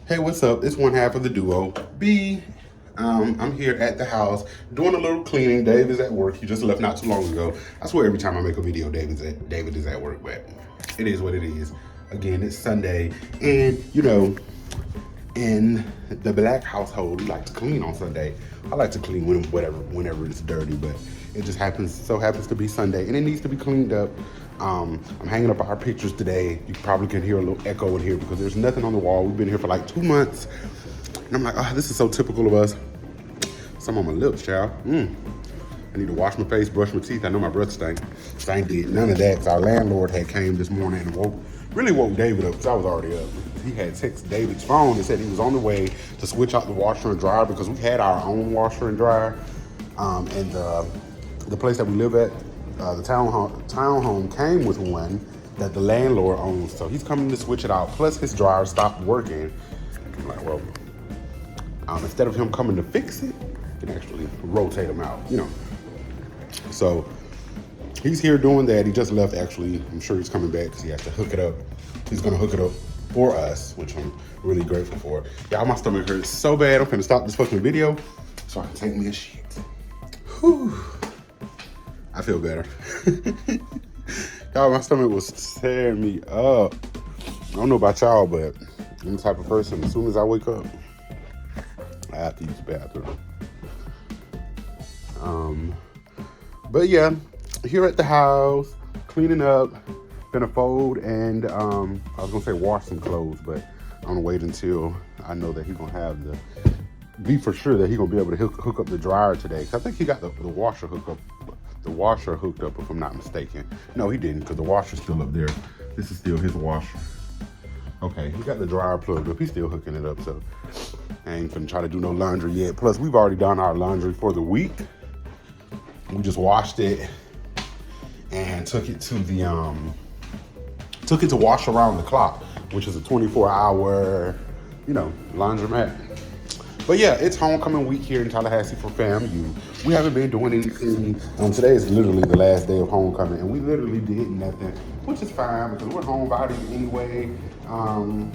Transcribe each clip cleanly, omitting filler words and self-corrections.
Hey, what's up? It's one half of the duo, B. I'm here at the house doing a little cleaning. Dave is at work. He just left not too long ago. I swear every time I make a video, David is at work, but it is what it is. Again, it's Sunday, and in the black household, we like to clean on Sunday. I like to clean whenever it's dirty, but it just happens to be Sunday, and it needs to be cleaned up. I'm hanging up our pictures today. You probably can hear a little echo in here because there's nothing on the wall. We've been here for like 2 months, and I'm like, oh, this is so typical of us. Some on my lips, child. I need to wash my face, brush my teeth. I know my breath stank. Stank did none of that because our landlord had came this morning and really woke David up because I was already up. He had texted David's phone and said he was on the way to switch out the washer and dryer because we had our own washer and dryer. And the place that we live at, the townhome came with one that the landlord owns. So he's coming to switch it out. Plus his dryer stopped working. I'm like, well, instead of him coming to fix it, you can actually rotate him out, So he's here doing that. He just left, actually. I'm sure he's coming back because he has to hook it up. He's going to hook it up for us, which I'm really grateful for. Y'all, my stomach hurts so bad. I'm going to stop this fucking video so I can take me a shit. Whew. I feel better. Y'all, my stomach was tearing me up. I don't know about y'all, but I'm the type of person, as soon as I wake up, I have to use the bathroom. But yeah, here at the house, cleaning up, gonna fold and I was gonna say wash some clothes, but I'm gonna wait until I know that he's gonna be for sure that he's gonna be able to hook up the dryer today. Cause I think he got the washer hooked up, if I'm not mistaken. No, he didn't, because the washer's still up there. This is still his washer. Okay, he got the dryer plugged up. He's still hooking it up, so I ain't gonna try to do no laundry yet. Plus, we've already done our laundry for the week. We just washed it and took it to wash around the clock, which is a 24-hour, laundromat. But yeah, it's homecoming week here in Tallahassee for FAMU. We haven't been doing anything. Today is literally the last day of homecoming, and we literally did nothing, which is fine because we're homebodies anyway. I'm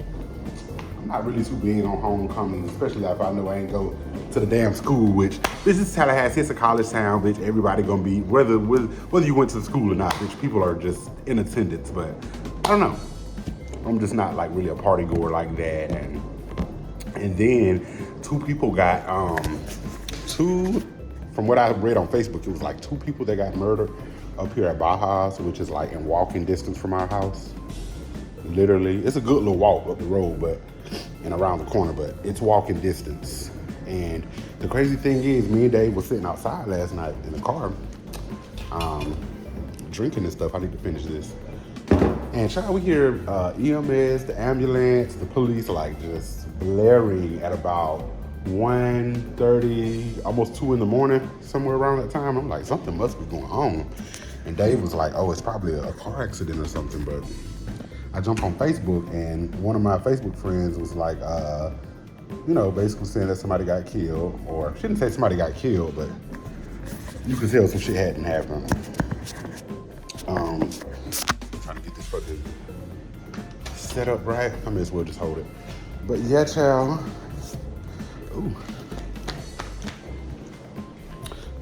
not really too big on homecoming, especially if I know I ain't go to the damn school, which this is Tallahassee, it's a college town, bitch. Everybody gonna be, whether you went to the school or not, bitch, people are just in attendance, but I don't know. I'm just not like really a party goer like that. And then two people got, from what I read on Facebook, it was like 2 people that got murdered up here at Baja's, which is like in walking distance from our house. Literally, it's a good little walk up the road, and around the corner, but it's walking distance. And the crazy thing is, me and Dave was sitting outside last night in the car, drinking and stuff. I need to finish this. And child, we hear EMS, the ambulance, the police, like just blaring at about 1:30, almost 2 in the morning, somewhere around that time. I'm like, something must be going on. And Dave was like, oh, it's probably a car accident or something. But I jumped on Facebook, and one of my Facebook friends was like, basically saying that somebody got killed, or she didn't say somebody got killed, but you could tell some shit hadn't happened. I'm trying to get this fucking set up right. I may as well just hold it. But yeah, child. Ooh.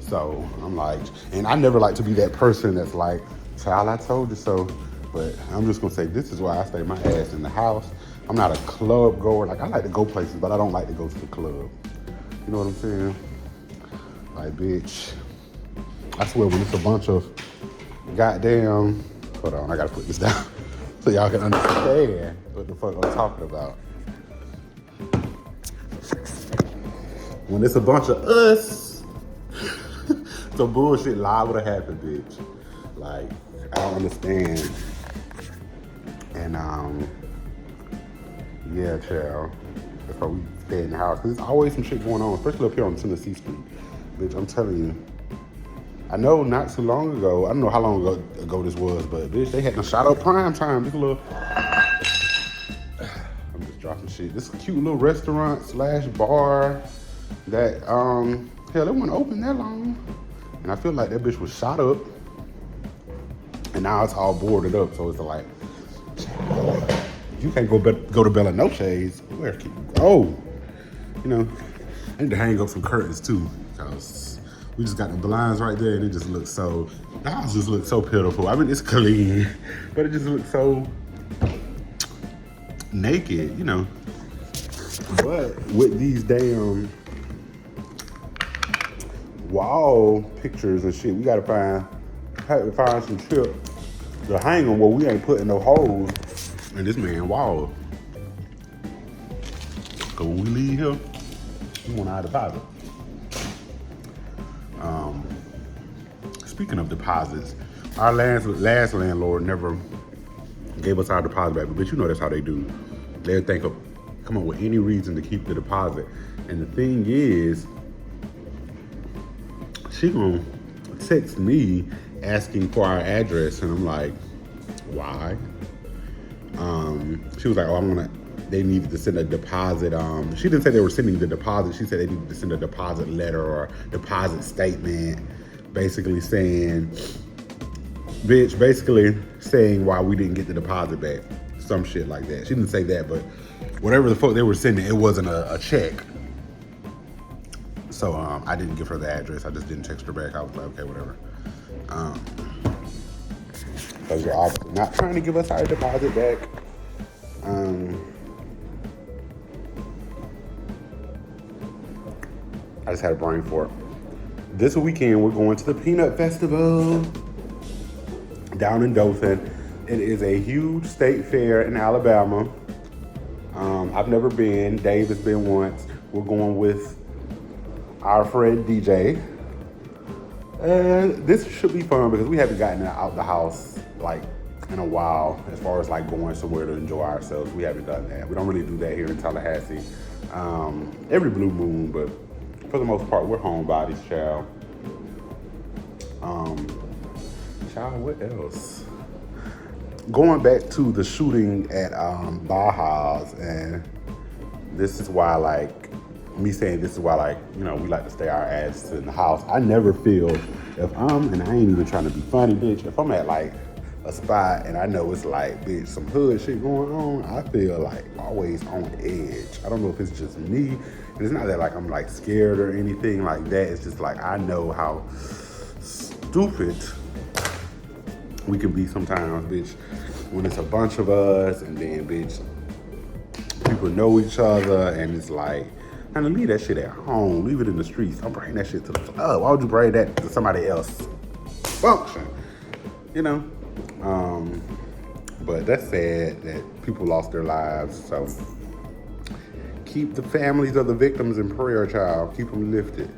So I'm like, and I never like to be that person that's like, child, I told you so. But I'm just gonna say, this is why I stay my ass in the house. I'm not a club goer. Like, I like to go places, but I don't like to go to the club. You know what I'm saying? Like, bitch, I swear when it's a bunch of goddamn, hold on, I gotta put this down so y'all can understand what the fuck I'm talking about. When it's a bunch of us, some bullshit liable to happen, bitch. Like, I don't understand. And yeah, child. That's why we stay in the house. Cause there's always some shit going on, especially up here on Tennessee Street. Bitch, I'm telling you. I know not too long ago, I don't know how long ago this was, but bitch, they had to shot up Prime Time. This little, I'm just dropping shit. This cute little restaurant / bar that, hell, it wasn't open that long. And I feel like that bitch was shot up. And now it's all boarded up, so it's like, You can't go to Bella Noche's. Where can you go? You know, I need to hang up some curtains too, because we just got the blinds right there, and it just looks so. The house just looks so pitiful. I mean, it's clean, but it just looks so naked, you know. But with these damn wall pictures and shit, we gotta find some shit to hang them where we ain't putting no holes in this man wall. Cause when we leave here, we want our deposit. Speaking of deposits, our last landlord never gave us our deposit back, but you know that's how they do. They'll come up with any reason to keep the deposit. And the thing is, she gonna text me asking for our address, and I'm like, why? She was like, oh, they needed to send a deposit. She didn't say they were sending the deposit. She said they needed to send a deposit letter or deposit statement, basically saying why we didn't get the deposit back. Some shit like that. She didn't say that, but whatever the fuck they were sending, it wasn't a check. So I didn't give her the address. I just didn't text her back. I was like, okay, whatever. Because you're obviously not trying to give us our deposit back. I just had a brain fart. This weekend, we're going to the Peanut Festival down in Dothan. It is a huge state fair in Alabama. I've never been. Dave has been once. We're going with our friend DJ. This should be fun because we haven't gotten out the house like in a while as far as like going somewhere to enjoy ourselves. We haven't done that. We don't really do that here in Tallahassee. Every blue moon, but for the most part, we're homebodies, child. Child, what else? Going back to the shooting at Baja's, and this is why, like, me saying this is why, like, you know, we like to stay our ass in the house. I never feel, and I ain't even trying to be funny, bitch, if I'm at, like, a spot and I know it's, like, bitch, some hood shit going on, I feel, like, always on edge. I don't know if it's just me. And it's not that, like, I'm, like, scared or anything like that. It's just, like, I know how stupid we can be sometimes, bitch, when it's a bunch of us and then, bitch, people know each other and it's like, kind of leave that shit at home, leave it in the streets. Don't bring that shit to the club. Why would you bring that to somebody else's function? You know? But that's sad that people lost their lives, so keep the families of the victims in prayer, child. Keep them lifted.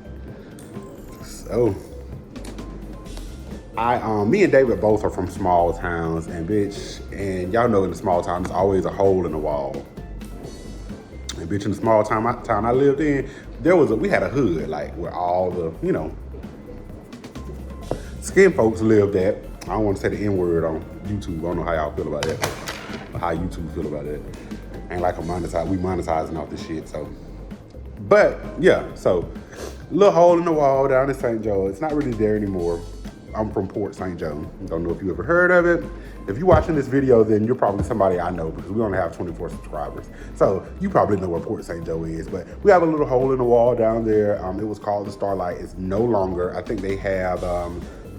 So, me and David both are from small towns, and bitch, and y'all know in the small town, there's always a hole in the wall. And bitch, in the small town I lived in, we had a hood, like, where all the, you know, skin folks lived at. I don't want to say the N-word on YouTube. I don't know how y'all feel about that, or how YouTube feel about that. Ain't like we monetizing off this shit, so. But, yeah, so, little hole in the wall down in St. Joe. It's not really there anymore. I'm from Port St. Joe. Don't know if you ever heard of it. If you're watching this video, then you're probably somebody I know because we only have 24 subscribers. So you probably know where Port St. Joe is. But we have a little hole in the wall down there. It was called the Starlight. It's no longer. I think they have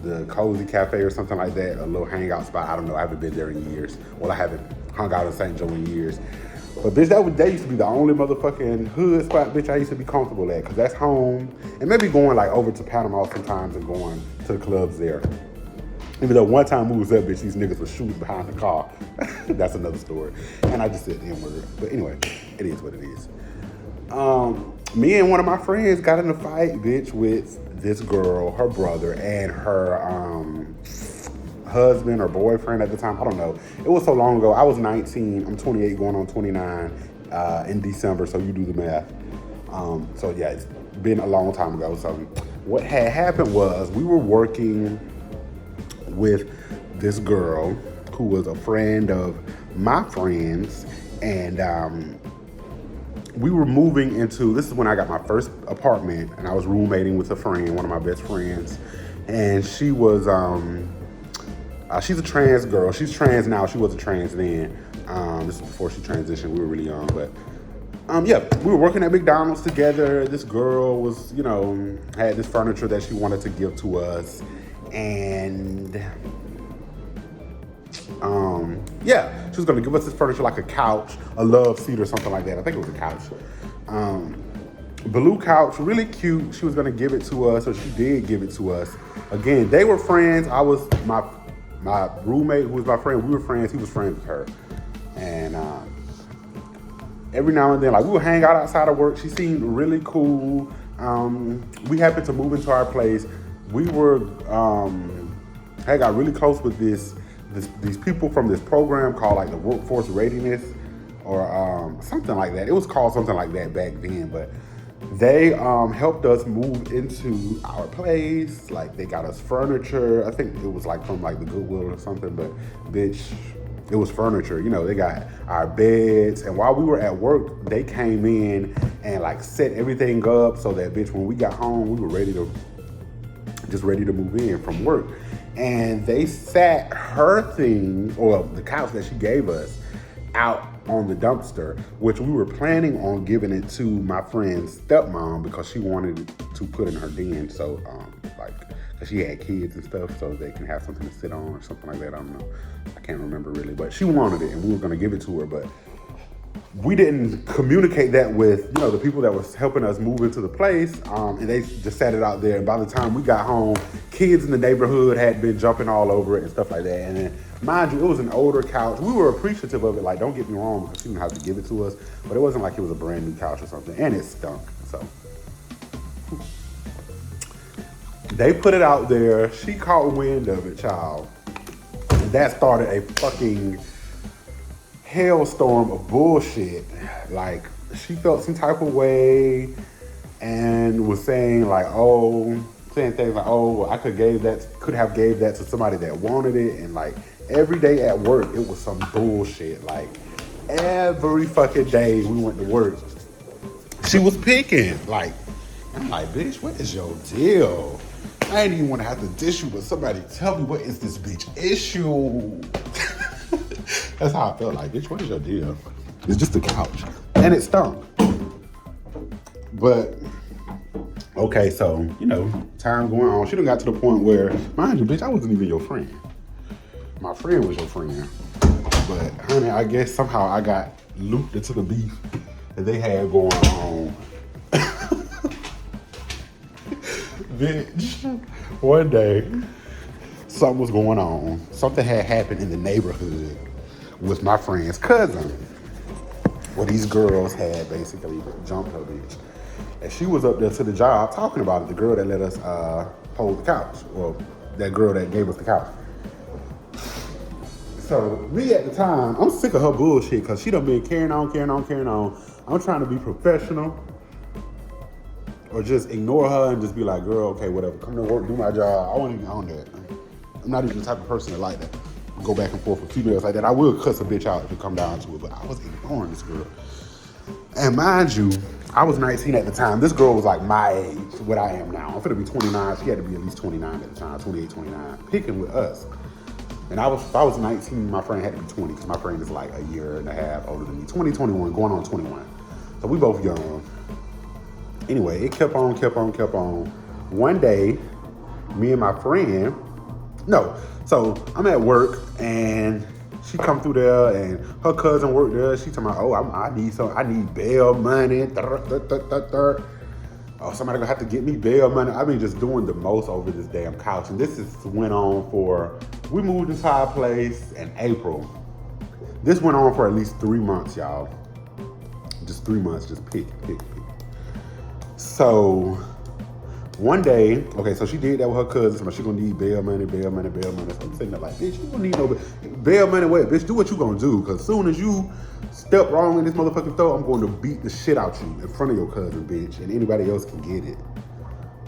the Cozy Cafe or something like that, a little hangout spot. I don't know. I haven't been there in years. Well, I haven't hung out in St. Joe in years. But bitch, that used to be the only motherfucking hood spot, bitch, I used to be comfortable at, because that's home. And maybe going like over to Panama sometimes and going to the clubs there. Even though one time we was there, bitch, these niggas were shooting behind the car. That's another story. And I just said the N-word. But anyway, it is what it is. Me and one of my friends got in a fight, bitch, with this girl, her brother, and her husband or boyfriend at the time. I don't know. It was so long ago. I was 19. I'm 28 going on 29 in December, so you do the math. So yeah, it's been a long time ago. So what had happened was we were working with this girl who was a friend of my friends, and we were moving into, this is when I got my first apartment, and I was roommating with a friend, one of my best friends, and she was, she's a trans girl. She's trans now. She wasn't trans then. This is before she transitioned. We were really young, but yeah, we were working at McDonald's together. This girl was, had this furniture that she wanted to give to us, and yeah, she was gonna give us this furniture like a couch, a love seat or something like that. I think it was a couch. Blue couch, really cute. She was gonna give it to us, or she did give it to us. Again, they were friends. I was my roommate, who was my friend. We were friends. He was friends with her, and every now and then, like we would hang out outside of work. She seemed really cool. We happened to move into our place. We were I got really close with these people from this program called like the Workforce Readiness or something like that. It was called something like that back then, but they helped us move into our place. Like they got us furniture. I think it was like from like the Goodwill or something, but bitch, it was furniture. They got our beds. And while we were at work, they came in and like set everything up so that bitch, when we got home, we were ready to move in from work. And they sat her things, or the couch that she gave us, out on the dumpster, which we were planning on giving it to my friend's stepmom because she wanted to put in her den. So, cause she had kids and stuff, so they can have something to sit on or something like that. I don't know. I can't remember really, but she wanted it and we were gonna give it to her, but we didn't communicate that with, the people that was helping us move into the place, and they just sat it out there. And by the time we got home, kids in the neighborhood had been jumping all over it and stuff like that. And then, mind you, it was an older couch. We were appreciative of it, like, don't get me wrong, because she didn't have to give it to us, but it wasn't like it was a brand new couch or something, and it stunk, so. They put it out there, she caught wind of it, child. And that started a fucking hailstorm of bullshit. Like, she felt some type of way and was saying like, saying things like, well, I could have gave that to somebody that wanted it. And like every day at work, it was some bullshit. Like every fucking day we went to work, she was picking. Like, I'm like, bitch, what is your deal? I ain't even want to have to dish you, but somebody tell me what is this bitch issue? That's how I felt. Like, bitch, what is your deal? It's just a couch. And it stunk. But, okay, so, time going on. She done got to the point where, mind you, bitch, I wasn't even your friend. My friend was your friend. But, honey, I guess somehow I got looped into the beef that they had going on. Bitch, one day, something was going on. Something had happened in the neighborhood with my friend's cousin. Well, these girls had basically jumped her bitch. And she was up there to the job talking about it, the girl that let us hold the couch, or that girl that gave us the couch. So me at the time, I'm sick of her bullshit because she done been carrying on. I'm trying to be professional or just ignore her and just be like, girl, okay, whatever, come to work, do my job. I wasn't even on that. I'm not even the type of person that like that. Go back and forth with females like that. I will cuss a bitch out if it come down to it, but I was ignoring this girl. And mind you, I was 19 at the time. This girl was like my age, what I am now. I'm finna be 29. She had to be at least 29 at the time, 28, 29, picking with us. And if I was 19, my friend had to be 20, because my friend is like a year and a half older than me. 20, 21, going on 21. So we both young. Anyway, it kept on. One day, me and my friend, so I'm at work and she come through there and her cousin worked there. She talking about, I need bail money. Oh, somebody gonna have to get me bail money. I've been just doing the most over this damn couch. And this went on we moved into our place in April. This went on for at least 3 months, y'all. Just 3 months, just pick. So one day, okay, so she did that with her cousin. So she gonna need bail money. So I'm sitting there like, bitch, you don't need no bail money. Wait, bitch, do what you gonna do. Cause as soon as you step wrong in this motherfucking store, I'm going to beat the shit out you in front of your cousin, bitch. And anybody else can get it.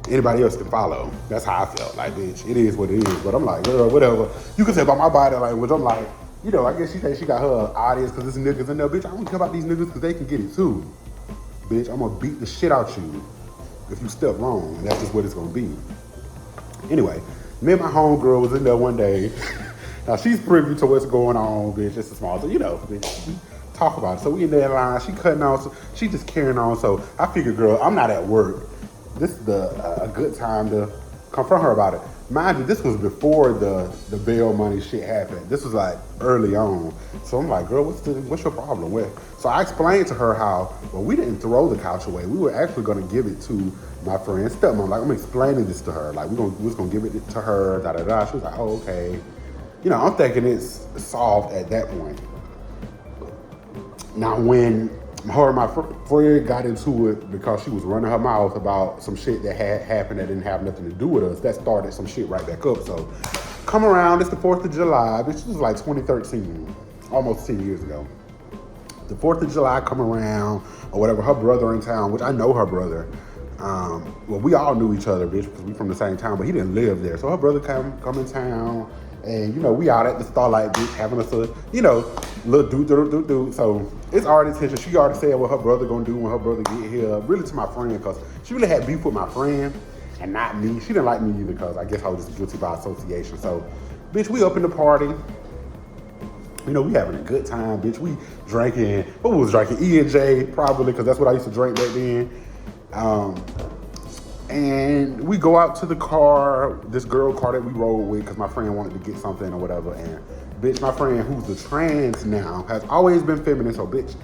Anybody else can follow. That's how I felt. Like, bitch, it is what it is. But I'm like, girl, whatever. You can say about my body language. I'm like, I guess she said she got her audience because there's niggas in there. Bitch, I don't care about these niggas because they can get it too. Bitch, I'm gonna beat the shit out you if you step wrong, and that's just what it's gonna be. Anyway, me and my homegirl was in there one day, Now she's privy to what's going on, bitch. It's a small, so bitch. We talk about it. So we in that line. She cutting on. So she just carrying on. So I figured, girl, I'm not at work. This is a good time to confront her about it. Mind you, this was before the bail money shit happened. This was like early on. So I'm like, girl, what's your problem with? So I explained to her how, well, we didn't throw the couch away. We were actually gonna give it to my friend's stepmom. Like, I'm explaining this to her. Like, we was gonna give it to her, da da da. She was like, oh, okay. I'm thinking it's solved at that point. Now, when her and my friend got into it because she was running her mouth about some shit that had happened that didn't have nothing to do with us, that started some shit right back up. So, come around, it's the 4th of July. This was like 2013, almost 10 years ago. The 4th of July come around, or whatever, her brother in town, which I know her brother. Well, we all knew each other, bitch, because we from the same town, but he didn't live there. So her brother come in town, and, we out at the Starlight, bitch, having us a, little do. So it's already tension. She already said what her brother gonna do when her brother get here, really to my friend, because she really had beef with my friend and not me. She didn't like me either, because I guess I was just guilty by association. So, bitch, we up in the party. We having a good time, bitch. We drinking, what was drinking? E&J, probably, because that's what I used to drink back then. And we go out to the car, this girl car that we rode with, because my friend wanted to get something or whatever. And, bitch, my friend, who's the trans now, has always been feminine. So, bitch,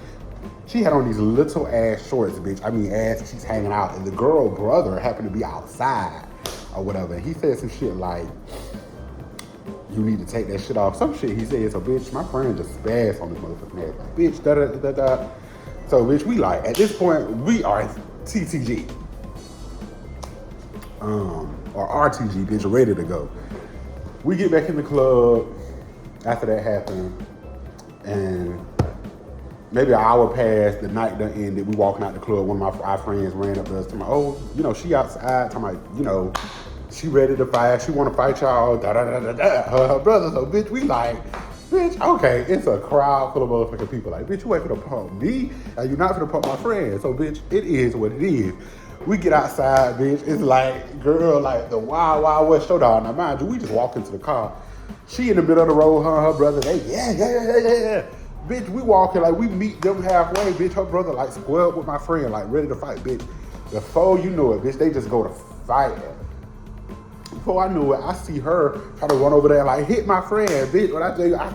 she had on these little ass shorts, bitch. I mean, ass, she's hanging out. And the girl brother happened to be outside or whatever. And he said some shit like, you need to take that shit off. Some shit he said. So, bitch, my friend just spazzed on this motherfucking ass. Like, bitch, da-da-da-da-da. So, bitch, we like, at this point, we are TTG. Or RTG, bitch, ready to go. We get back in the club after that happened, and maybe an hour passed, the night done ended, we walking out the club, one of our friends ran up to us, talking about, she outside, talking about, she ready to fight, she want to fight y'all, da-da-da-da-da, her brother, so bitch, we like, bitch, okay, it's a crowd full of motherfucking people, like, bitch, you ain't finna pump me, and you not finna pump my friend, so bitch, it is what it is. We get outside, bitch. It's like, girl, like the Wild Wild West showdown. Now, mind you, we just walk into the car. She in the middle of the road, her and her brother, they, yeah. Bitch, we walking, like, we meet them halfway, bitch. Her brother, like, squared with my friend, like, ready to fight, bitch. Before you know it, bitch, they just go to fight. Before I knew it, I see her try to run over there, like, hit my friend, bitch. When I tell you, I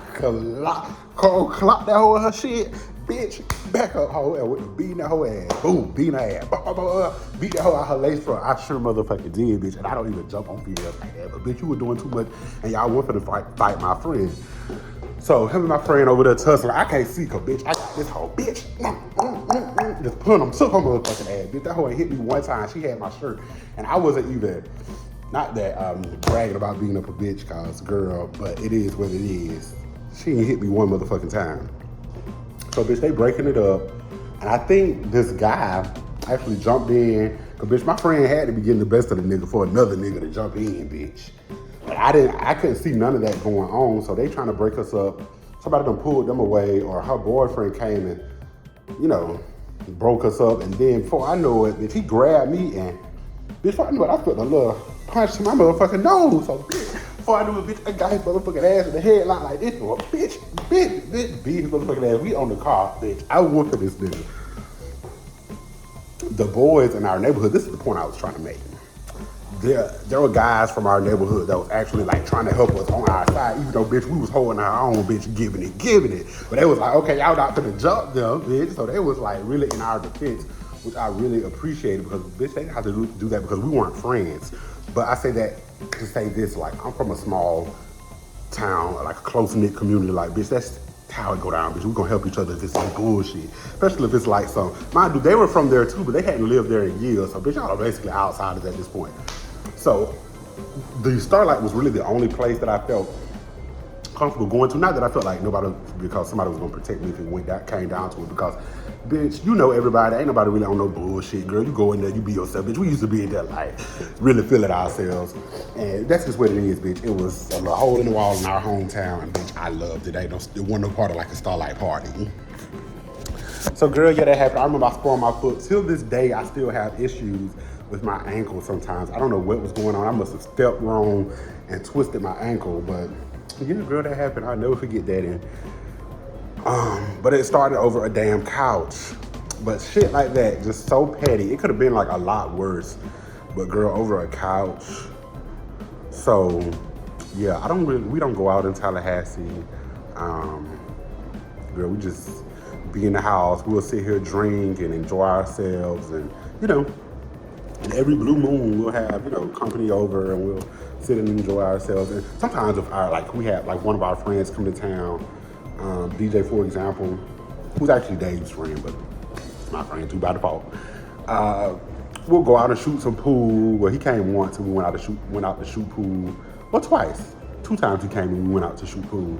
clock that hoe in her shit. Bitch, back up, hoe, and beating that hoe ass. Boom, beating her ass. Beat that hoe out her lace front. I sure motherfucking did, bitch. And I don't even jump on females like that. But, bitch, you were doing too much, and y'all went for the fight my friend. So, him and my friend over there tussling. I can't see her, bitch. I got this hoe, bitch. Just putting them, took her motherfucking ass, bitch. That hoe ain't hit me one time. She had my shirt. And I wasn't even, not that I'm bragging about being up a bitch, cause girl, but it is what it is. She ain't hit me one motherfucking time. So, bitch, they breaking it up. And I think this guy actually jumped in. Because, bitch, my friend had to be getting the best of the nigga for another nigga to jump in, bitch. But I couldn't see none of that going on. So they trying to break us up. Somebody done pulled them away. Or her boyfriend came and, broke us up. And then before I know it, bitch, he grabbed me. And, bitch, before I knew it, I felt a little punch to my motherfucking nose. So, bitch. Before I knew it, bitch, I got his motherfucking ass in the headlock like this. Well, bitch, beat his motherfucking ass. We on the car, bitch. I whooped this nigga. The boys in our neighborhood, this is the point I was trying to make. There were guys from our neighborhood that was actually like trying to help us on our side, even though, bitch, we was holding our own, bitch, giving it. But they was like, okay, y'all not gonna jump them, bitch. So they was like really in our defense, which I really appreciated because, bitch, they didn't have to do that because we weren't friends. But I say that to say this, like, I'm from a small town, like a close-knit community, like, bitch, that's how it go down, bitch. We gonna help each other if it's some bullshit. Especially if it's like some, mind you, they were from there too, but they hadn't lived there in years, so bitch, y'all are basically outsiders at this point. So, the Starlight was really the only place that I felt comfortable going to. Not that I felt like because somebody was gonna protect me if it came down to it, because, bitch, you know everybody, ain't nobody really on no bullshit, girl. You go in there, you be yourself, bitch. We used to be in there, like, really feeling ourselves. And that's just what it is, bitch. It was a little hole in the wall in our hometown, and, bitch, I loved it. It wasn't no part of, like, a Starlight party. So, girl, yeah, that happened. I remember I sprung my foot. Till this day, I still have issues with my ankle sometimes. I don't know what was going on. I must have stepped wrong and twisted my ankle, but Yeah, girl, that happened. I'll never forget that. And but it started over a damn couch. But shit like that, just so petty. It could have been like a lot worse. But girl, over a couch. So yeah, we don't go out in Tallahassee. Girl, we just be in the house. We'll sit here, drink, and enjoy ourselves. And, you know, and every blue moon we'll have, you know, company over and we'll sit and enjoy ourselves. And sometimes if we have like one of our friends come to town, DJ, for example, who's actually Dave's friend, but my friend too by default. We'll go out and shoot some pool. Well, he came once and we went out to shoot pool. Well, twice. 2 times he came and we went out to shoot pool.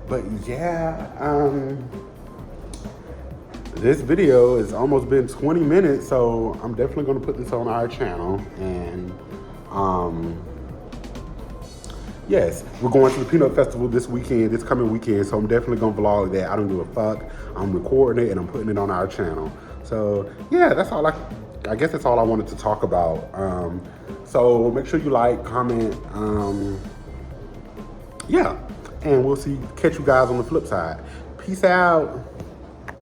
But yeah, this video has almost been 20 minutes, so I'm definitely gonna put this on our channel. And yes, we're going to the Peanut Festival this coming weekend, so I'm definitely gonna vlog that. I don't give a fuck. I'm recording it and I'm putting it on our channel. So yeah, that's all I guess that's all I wanted to talk about. So make sure you like, comment, yeah, and we'll catch you guys on the flip side. Peace out.